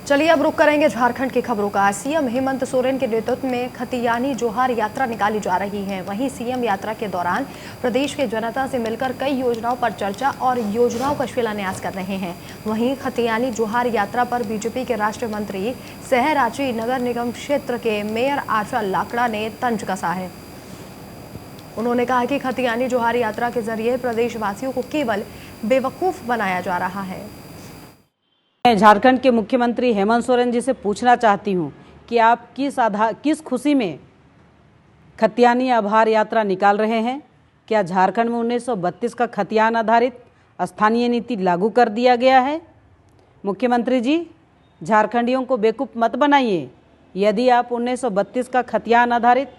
चलिए अब रुक करेंगे झारखंड की खबरों का। सीएम हेमंत सोरेन के नेतृत्व में खतियानी जोहार यात्रा निकाली जा रही है। वहीं सीएम यात्रा के दौरान प्रदेश के जनता से मिलकर कई योजनाओं पर चर्चा और योजनाओं का शिलान्यास कर रहे हैं। वहीं खतियानी जोहार यात्रा पर बीजेपी के राष्ट्रीय मंत्री सह रांची नगर निगम क्षेत्र के मेयर आशा लाकड़ा ने तंज कसा है। उन्होंने कहा कि खतियानी जोहार यात्रा के जरिए प्रदेशवासियों को केवल बेवकूफ बनाया जा रहा है। मैं झारखंड के मुख्यमंत्री हेमंत सोरेन जी से पूछना चाहती हूं कि आप किस खुशी में खतियानी आभार यात्रा निकाल रहे हैं। क्या झारखंड में 1932 का खतियान आधारित स्थानीय नीति लागू कर दिया गया है? मुख्यमंत्री जी, झारखंडियों को बेवकूफ मत बनाइए। यदि आप 1932 का खतियान आधारित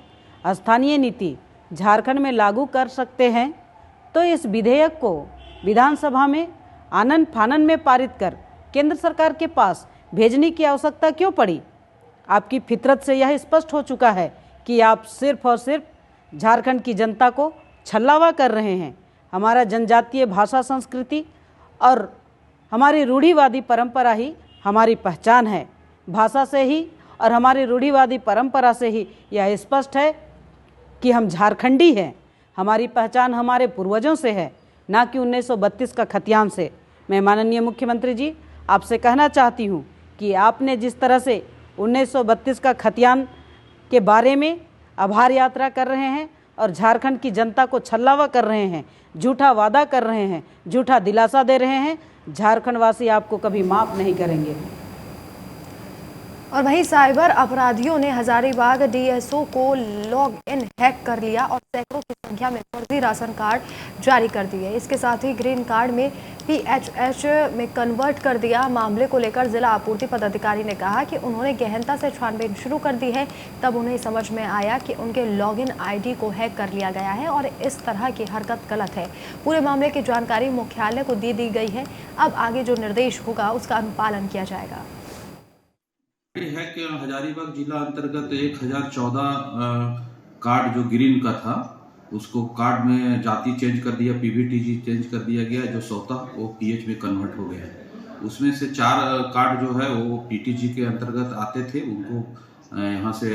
स्थानीय नीति झारखंड में लागू कर सकते हैं तो इस विधेयक को विधानसभा में आनन फानन में पारित कर केंद्र सरकार के पास भेजने की आवश्यकता क्यों पड़ी? आपकी फितरत से यह स्पष्ट हो चुका है कि आप सिर्फ और सिर्फ झारखंड की जनता को छलावा कर रहे हैं। हमारा जनजातीय भाषा संस्कृति और हमारी रूढ़िवादी परंपरा ही हमारी पहचान है। भाषा से ही और हमारी रूढ़िवादी परंपरा से ही यह स्पष्ट है कि हम झारखंडी हैं। हमारी पहचान हमारे पूर्वजों से है, ना कि 1932 का खतियान से। मैं माननीय मुख्यमंत्री जी आपसे कहना चाहती हूँ कि आपने जिस तरह से 1932 का खतियान के बारे में आभार यात्रा कर रहे हैं और झारखंड की जनता को छलावा कर रहे हैं, झूठा वादा कर रहे हैं, झूठा दिलासा दे रहे हैं, झारखंड वासी आपको कभी माफ़ नहीं करेंगे। और वहीं साइबर अपराधियों ने हजारीबाग डीएसओ को लॉग इन हैक कर लिया और सैकड़ों की संख्या में फर्जी राशन कार्ड जारी कर दिए। इसके साथ ही ग्रीन कार्ड में पीएचएच में कन्वर्ट कर दिया। मामले को लेकर जिला आपूर्ति पदाधिकारी ने कहा कि उन्होंने गहनता से छानबीन शुरू कर दी है। तब उन्हें समझ में आया कि उनके लॉगिन आईडी को हैक कर लिया गया है और इस तरह की हरकत गलत है। पूरे मामले की जानकारी मुख्यालय को दे दी गई है। अब आगे जो निर्देश होगा उसका अनुपालन किया जाएगा। है कि हजारीबाग जिला अंतर्गत 1014 कार्ड जो ग्रीन का था उसको कार्ड में जाति चेंज कर दिया, पीवीटीजी चेंज कर दिया गया, जो स्वतः वो पीएच में कन्वर्ट हो गया है। उसमें से 4 कार्ड जो है वो पीटीजी के अंतर्गत आते थे, उनको यहाँ से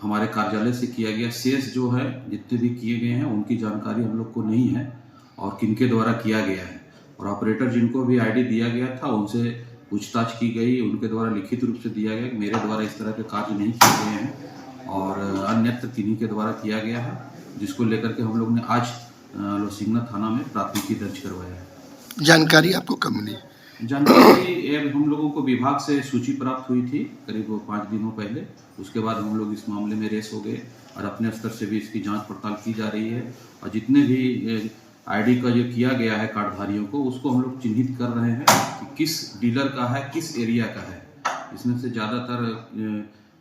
हमारे कार्यालय से किया गया। शेष जो है जितने भी किए गए हैं उनकी जानकारी हम लोग को नहीं है और किनके द्वारा किया गया है। और ऑपरेटर जिनको भी आईडी दिया गया था उनसे पूछताछ की गई, उनके द्वारा लिखित रूप से दिया गया मेरे द्वारा इस तरह के कार्य नहीं किए गए हैं और अन्यत्र किन्हीं के द्वारा किया गया है, जिसको लेकर के हम लोग ने आज लोसिंगना थाना में प्राथमिकी दर्ज करवाया है। जानकारी आपको कब मिली? जानकारी हम लोगों को विभाग से सूची प्राप्त हुई थी करीब 5 दिनों पहले। उसके बाद हम लोग इस मामले में रेस हो गए और अपने स्तर से भी इसकी जाँच पड़ताल की जा रही है और जितने भी आईडी का जो किया गया है कार्डधारियों को उसको हम लोग चिन्हित कर रहे हैं कि किस डीलर का है, किस एरिया का है। इसमें से ज़्यादातर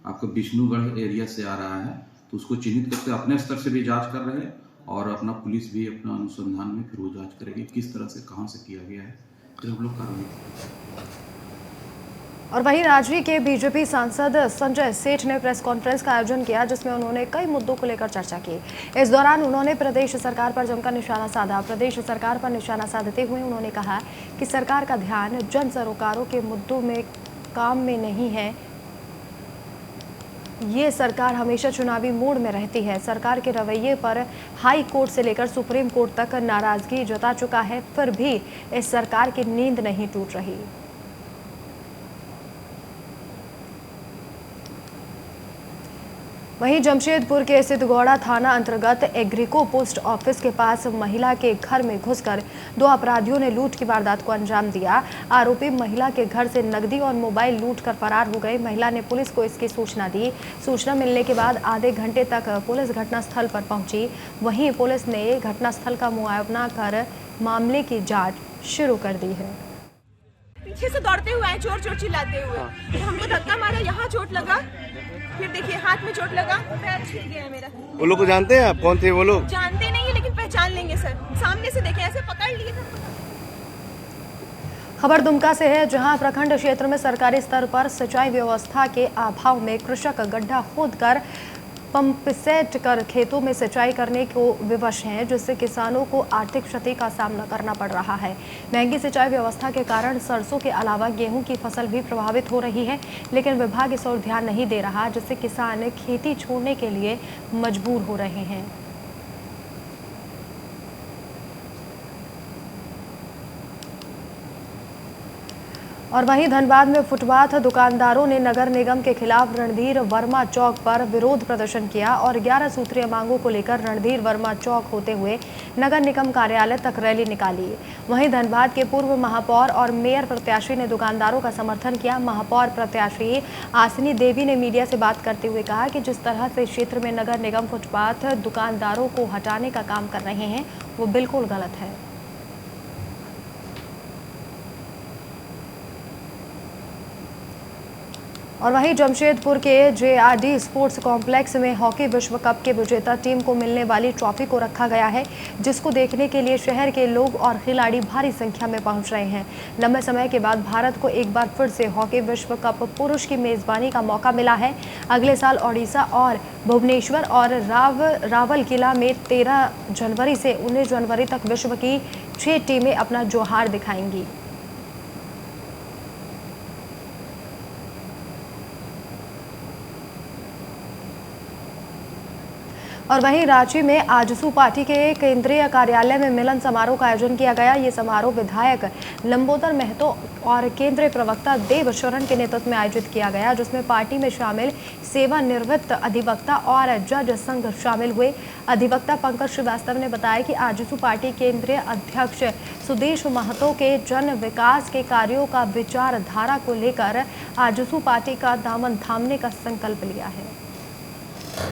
आपका विष्णुगढ़ एरिया से आ रहा है, तो उसको चिन्हित करके अपने स्तर से भी जांच कर रहे हैं और अपना पुलिस भी अपना अनुसंधान में फिर वो जांच करेगी किस तरह से कहाँ से किया गया है, फिर हम लोग कार्रवाई। और वहीं राजवी के बीजेपी सांसद संजय सेठ ने प्रेस कॉन्फ्रेंस का आयोजन किया, जिसमें उन्होंने कई मुद्दों को लेकर चर्चा की। इस दौरान उन्होंने प्रदेश सरकार पर जमकर निशाना साधा। प्रदेश सरकार पर निशाना साधते हुए उन्होंने कहा कि सरकार का ध्यान जन सरोकारों के मुद्दों में काम में नहीं है। ये सरकार हमेशा चुनावी मूड में रहती है। सरकार के रवैये पर हाई कोर्ट से लेकर सुप्रीम कोर्ट तक नाराजगी जता चुका है, फिर भी इस सरकार की नींद नहीं टूट रही। वहीं जमशेदपुर के सिद्धगौड़ा थाना अंतर्गत एग्रीको पोस्ट ऑफिस के पास महिला के घर में घुसकर 2 अपराधियों ने लूट की वारदात को अंजाम दिया। आरोपी महिला के घर से नकदी और मोबाइल लूट कर फरार हो गए। महिला ने पुलिस को इसकी सूचना दी। सूचना मिलने के बाद आधे घंटे तक पुलिस घटनास्थल पर पहुंची। वहीं पुलिस ने घटनास्थल का मुआयना कर मामले की जाँच शुरू कर दी है। पीछे से दौड़ते हुए आए, चोर चोर चिल्लाते हुए, हमको धक्का मारा, यहाँ चोट लगा, फिर देखिए हाथ में चोट लगा, पैर छिल गया मेरा। वो लोग को जानते हैं आप? कौन थे वो लोग? जानते नहीं है लेकिन पहचान लेंगे सर, सामने से देखे ऐसे पकड़ लिए थे। खबर दुमका से है, जहां प्रखंड क्षेत्र में सरकारी स्तर पर सिंचाई व्यवस्था के अभाव में कृषक गड्ढा खोदकर पंप सेट कर खेतों में सिंचाई करने को विवश हैं, जिससे किसानों को आर्थिक क्षति का सामना करना पड़ रहा है। महंगी सिंचाई व्यवस्था के कारण सरसों के अलावा गेहूं की फसल भी प्रभावित हो रही है, लेकिन विभाग इस ओर ध्यान नहीं दे रहा, जिससे किसान खेती छोड़ने के लिए मजबूर हो रहे हैं। और वहीं धनबाद में फुटपाथ दुकानदारों ने नगर निगम के खिलाफ रणधीर वर्मा चौक पर विरोध प्रदर्शन किया और 11 सूत्रीय मांगों को लेकर रणधीर वर्मा चौक होते हुए नगर निगम कार्यालय तक रैली निकाली। वहीं धनबाद के पूर्व महापौर और मेयर प्रत्याशी ने दुकानदारों का समर्थन किया। महापौर प्रत्याशी आसिनी देवी ने मीडिया से बात करते हुए कहा कि जिस तरह से क्षेत्र में नगर निगम फुटपाथ दुकानदारों को हटाने का काम कर रहे हैं, वो बिल्कुल गलत है। और वहीं जमशेदपुर के JRD स्पोर्ट्स कॉम्प्लेक्स में हॉकी विश्व कप के विजेता टीम को मिलने वाली ट्रॉफी को रखा गया है, जिसको देखने के लिए शहर के लोग और खिलाड़ी भारी संख्या में पहुंच रहे हैं। लंबे समय के बाद भारत को एक बार फिर से हॉकी विश्व कप पुरुष की मेजबानी का मौका मिला है। अगले साल ओडिशा और भुवनेश्वर और रावलकिला में 13 जनवरी से 19 जनवरी तक विश्व की 6 टीमें अपना जोहार दिखाएंगी। और वहीं रांची में आजसू पार्टी के केंद्रीय कार्यालय में मिलन समारोह का आयोजन किया गया। ये समारोह विधायक लंबोदर महतो और केंद्रीय प्रवक्ता देवशरण के नेतृत्व में आयोजित किया गया, जिसमें पार्टी में शामिल सेवानिवृत्त अधिवक्ता और जज संघ शामिल हुए। अधिवक्ता पंकज श्रीवास्तव ने बताया कि आजसू पार्टी केंद्रीय अध्यक्ष सुदेश महतो के जन विकास के कार्यों का विचारधारा को लेकर आजसू पार्टी का दामन थामने का संकल्प लिया है।